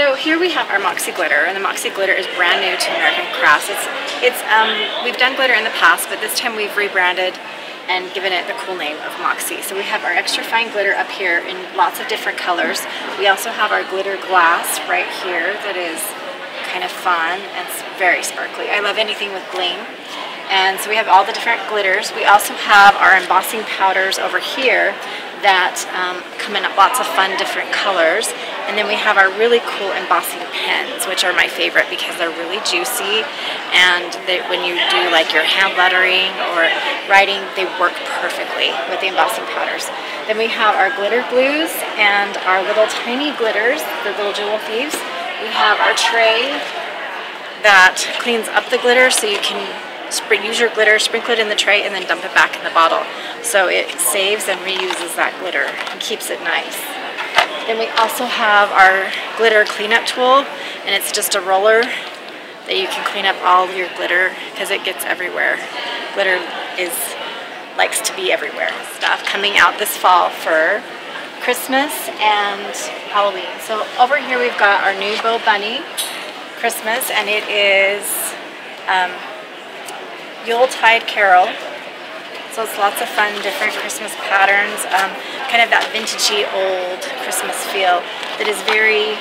So here we have our Moxie glitter, and the Moxie glitter is brand new to American Crafts. We've done glitter in the past, but this time we've rebranded and given it the cool name of Moxie. So we have our extra fine glitter up here in lots of different colors. We also have our glitter glass right here that is kind of fun and it's very sparkly. I love anything with bling. And so we have all the different glitters. We also have our embossing powders over here that come in lots of fun different colors. And then we have our really cool embossing pens, which are my favorite because they're really juicy, and when you do like your hand lettering or writing, they work perfectly with the embossing powders. Then we have our glitter glues and our little tiny glitters, the little jewel thieves. We have our tray that cleans up the glitter so you can use your glitter, sprinkle it in the tray, and then dump it back in the bottle. So it saves and reuses that glitter and keeps it nice. Then we also have our glitter cleanup tool, and it's just a roller that you can clean up all your glitter because it gets everywhere. Glitter likes to be everywhere. Stuff coming out this fall for Christmas and Halloween. So over here we've got our new Bow Bunny Christmas, and it is Yuletide Carol. So it's lots of fun, different Christmas patterns, kind of that vintagey old Christmas feel that is very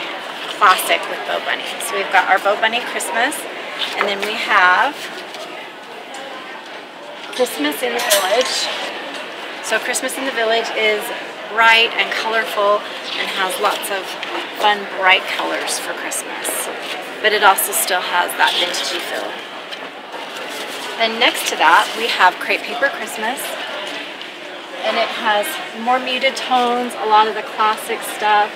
classic with Bow Bunny. So we've got our Bow Bunny Christmas, and then we have Christmas in the Village. So Christmas in the Village is bright and colorful and has lots of fun, bright colors for Christmas. But it also still has that vintagey feel. Then next to that, we have Crepe Paper Christmas, and it has more muted tones, a lot of the classic stuff,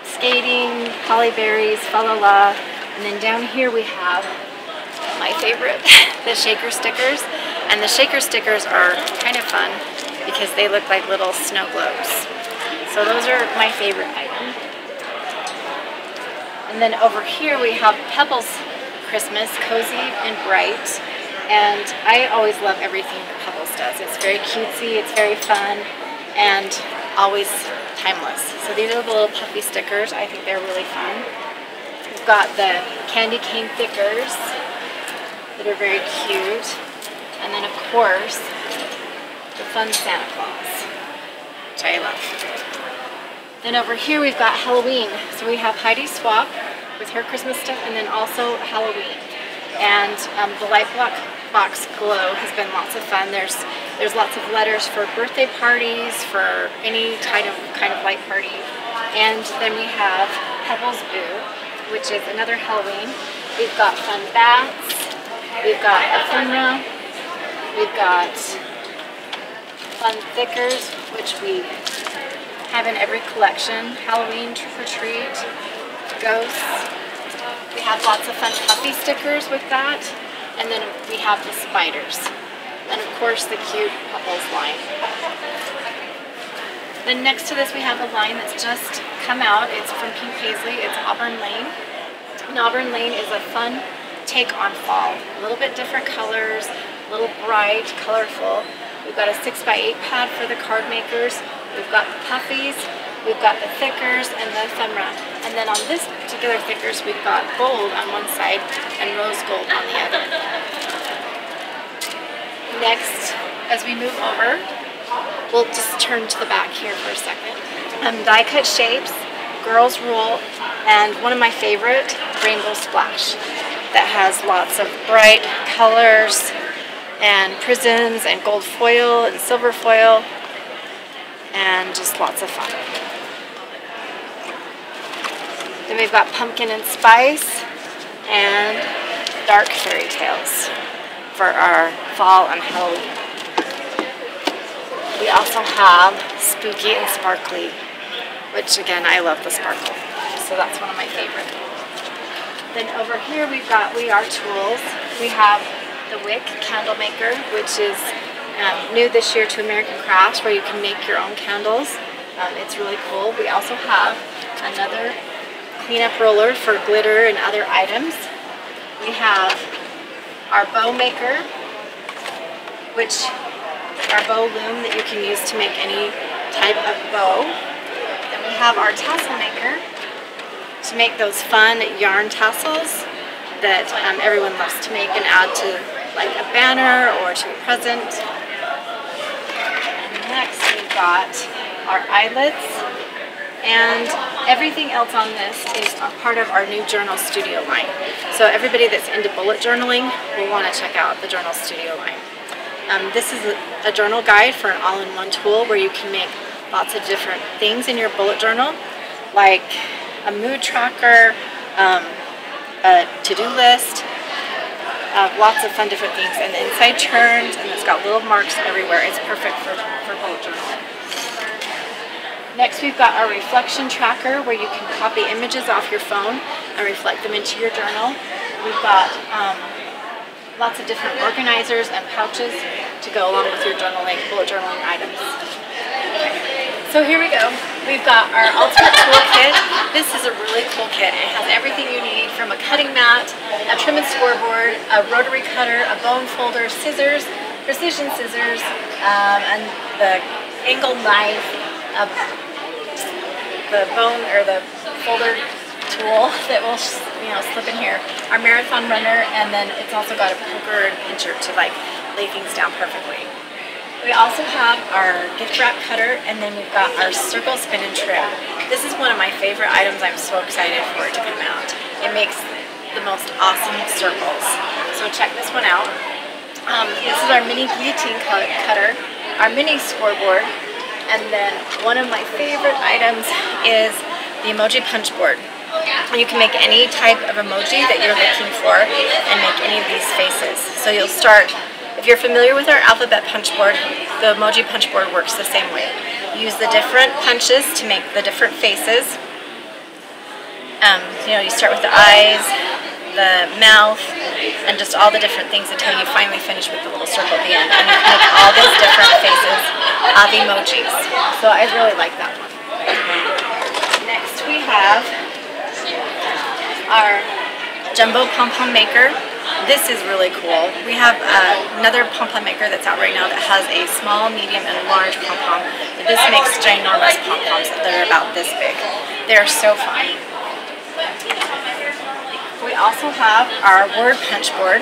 skating, holly berries, fa la la, and then down here we have my favorite, the shaker stickers, and the shaker stickers are kind of fun because they look like little snow globes. So those are my favorite item. And then over here we have Pebbles Christmas, cozy and bright, and I always love everything that Pebbles does. It's very cutesy, it's very fun, and always timeless. So these are the little puffy stickers. I think they're really fun. We've got the candy cane stickers that are very cute, and then of course the fun Santa Claus, which I love. Then over here we've got Halloween. So we have Heidi Swap with her Christmas stuff, and then also Halloween. And the light box glow has been lots of fun. There's lots of letters for birthday parties, for any kind of light party. And then we have Pebbles Boo, which is another Halloween. We've got fun bats, we've got ephemera, we've got fun stickers, which we have in every collection. Halloween trick or treat, ghosts. We have lots of fun puppy stickers with that, and then we have the spiders, and of course the cute Pebbles line. Then next to this we have a line that's just come out. It's from Pink Paisley. It's Auburn Lane. And Auburn Lane is a fun take on fall. A little bit different colors, a little bright, colorful. We've got a 6x8 pad for the card makers. We've got the puffies. We've got the thickers and the ephemera. And then on this particular thickers, we've got gold on one side and rose gold on the other. Next, as we move over, we'll just turn to the back here for a second. Die cut shapes, Girls Rule, and one of my favorite, Rainbow Splash, that has lots of bright colors and prisms and gold foil and silver foil, and just lots of fun. Then we've got Pumpkin and Spice and Dark Fairy Tales for our fall and Halloween. We also have Spooky and Sparkly, which again, I love the sparkle. So that's one of my favorites. Then over here we've got We Are Tools. We have the Wick Candle Maker, which is new this year to American Crafts, where you can make your own candles. It's really cool. We also have another cleanup roller for glitter and other items. We have our bow maker, our bow loom that you can use to make any type of bow. Then We have our tassel maker to make those fun yarn tassels that everyone loves to make and add to like a banner or to a present. And next we've got our eyelets, and everything else on this is a part of our new Journal Studio line. So everybody that's into bullet journaling will want to check out the Journal Studio line. This is a journal guide for an all-in-one tool where you can make lots of different things in your bullet journal, like a mood tracker, a to-do list, lots of fun different things. And the inside turns, and it's got little marks everywhere. It's perfect for bullet journaling. Next, we've got our reflection tracker where you can copy images off your phone and reflect them into your journal. We've got lots of different organizers and pouches to go along with your bullet journaling items. So here we go. We've got our ultimate tool kit. This is a really cool kit. It has everything you need from a cutting mat, a trim and scoreboard, a rotary cutter, a bone folder, scissors, precision scissors, and the angle knife, the bone or the folder tool that will slip in here, our marathon runner, and then it's also got a poker and pincher to like lay things down perfectly. We also have our gift wrap cutter, and then we've got our circle spin and trim. This is one of my favorite items. I'm so excited for it to come out. It makes the most awesome circles. So check this one out. This is our mini guillotine cutter, our mini scoreboard, and then one of my favorite items is the emoji punch board. You can make any type of emoji that you're looking for and make any of these faces. So you'll start, if you're familiar with our alphabet punch board, the emoji punch board works the same way. Use the different punches to make the different faces. You start with the eyes, the mouth, and just all the different things until you finally finish with the little circle at the end. And you can make all those different faces of emojis. So I really like that one. Next we have our jumbo pom-pom maker. This is really cool. We have another pom-pom maker that's out right now that has a small, medium, and large pom-pom. But this makes ginormous pom-poms that are about this big. They're so fun. We also have our word punch board.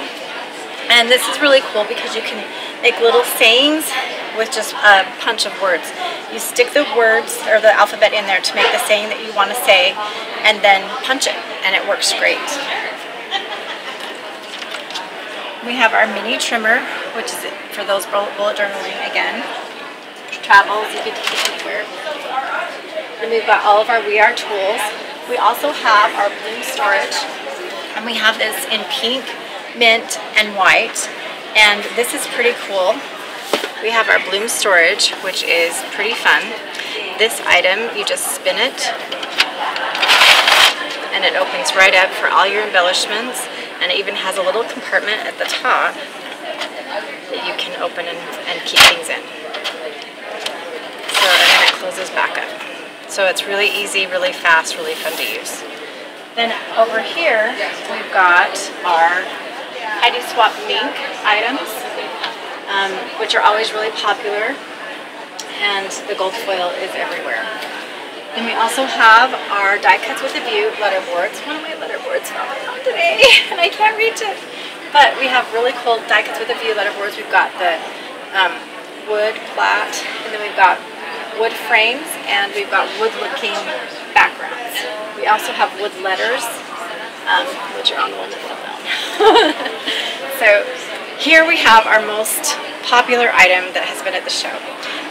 And this is really cool because you can make little sayings with just a punch of words. You stick the words or the alphabet in there to make the saying that you want to say, and then punch it, and it works great. We have our mini trimmer, which is for those bullet journaling again. Travels, you can take it anywhere. Then we've got all of our We Are tools. We also have our bloom storage, and we have this in pink, mint, and white, and this is pretty cool. We have our bloom storage, which is pretty fun. This item, you just spin it, and it opens right up for all your embellishments, and it even has a little compartment at the top that you can open and keep things in. So, and then it closes back up. So it's really easy, really fast, really fun to use. Then over here, we've got our Heidi Swap Mink items, which are always really popular, and the gold foil is everywhere. Then we also have our Die Cuts with a View letter boards. One of my letter boards fell down today, and I can't reach it. But we have really cool Die Cuts with a View letter boards. We've got the wood plat, and then we've got wood frames, and we've got wood-looking backgrounds. We also have wood letters, which are on the one that fell down. So here we have our most popular item that has been at the show.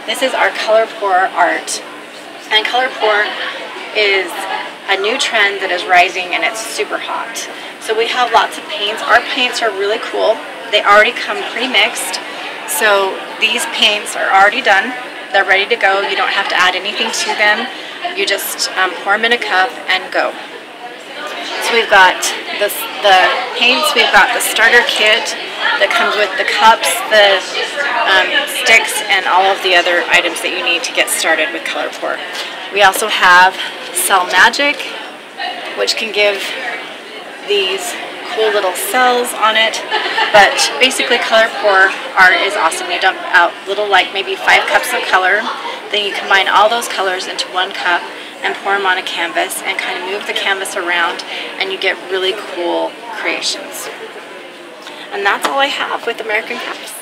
This is our color pour art. And color pour is a new trend that is rising, and it's super hot. So we have lots of paints. Our paints are really cool. They already come pre-mixed. So these paints are already done. They're ready to go. You don't have to add anything to them. You just pour them in a cup and go. So we've got the paints. We've got the starter kit that comes with the cups, the sticks, and all of the other items that you need to get started with color pour. We also have Cell Magic, which can give these cool little cells on it. But basically, color pour art is awesome. You dump out little, like maybe 5 cups of color, then you combine all those colors into 1 cup, and pour them on a canvas and kind of move the canvas around, and you get really cool creations. And that's all I have with American crafts.